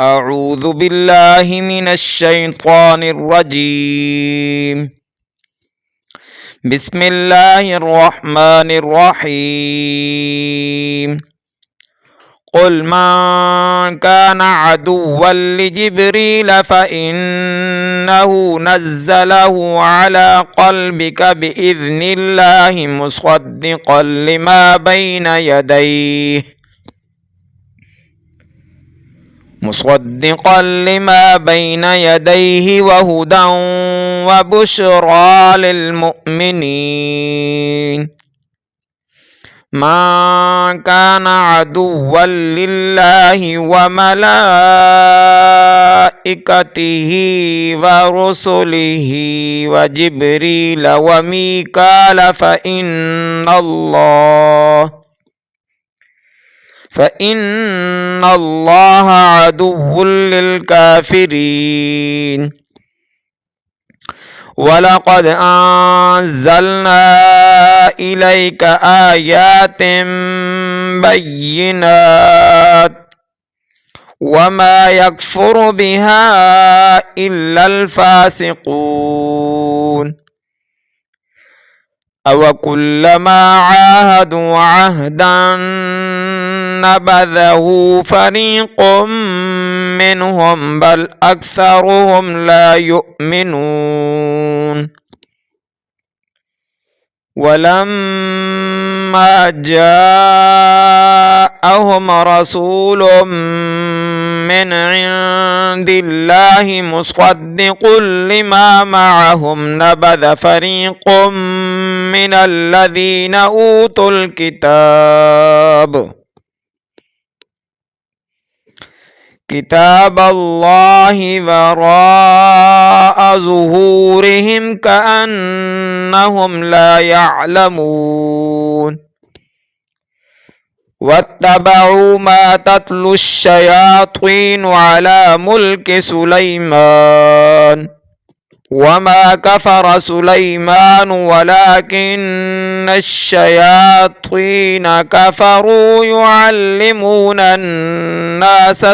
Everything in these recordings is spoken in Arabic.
أعوذ بالله من الشيطان الرجيم. بسم الله الرحمن الرحيم. قل من كان عدوا لجبريل فإنه نزله على قلبك بإذن الله مصدقا لما بين يديه وهدى وبشرى للمؤمنين. من كان عدوا لله وملائكته ورسله وجبريل وميكال فإن الله عدو للكافرين. ولقد أنزلنا إليك آيات بينات وما يكفر بها إلا الفاسقون. أوكلما عاهدوا عهدا نبذه فريق منهم بل أكثرهم لا يؤمنون. ولما جاءهم رسول من عند الله مصدق لما معهم نبذ فريق من الذين أوتوا كتاب الله وراء ظهورهم كأنهم لا يعلمون. واتبعوا ما تتلو الشياطين على ملك سليمان وما كفر سليمان ولكن الشياطين كفروا يعلمون الناس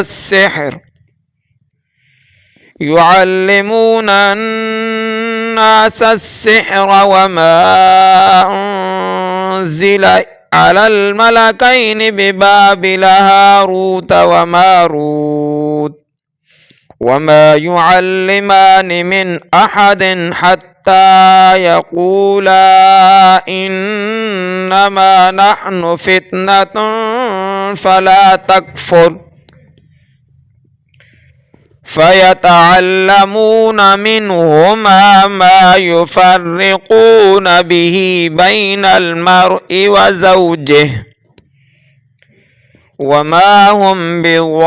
السحر وما أنزل على الملكين ببابل هاروت وماروت وما يعلمان من أحد حتى يقولا إنما نحن فتنة فلا تكفر فيتعلمون منهما ما يفرقون به بين المرء وزوجه وما هم بضارين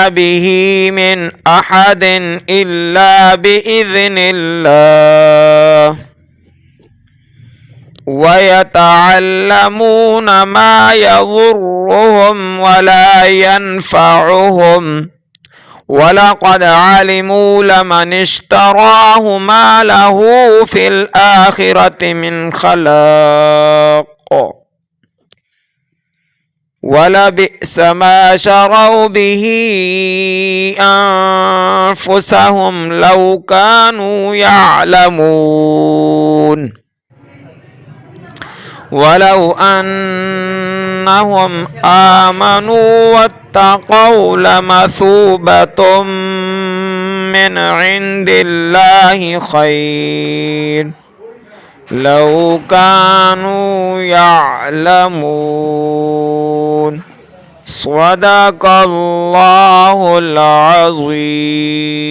به من أحد إلا بإذن الله. ويتعلمون ما يضرهم ولا ينفعهم ولقد علموا لمن اشتراه ما له في الآخرة من خلاق ولبئس ما شروا به أنفسهم لو كانوا يعلمون. ولو أنهم آمنوا واتقوا لمثوبة من عند الله خير لو كانوا يعلمون. صدق الله العظيم.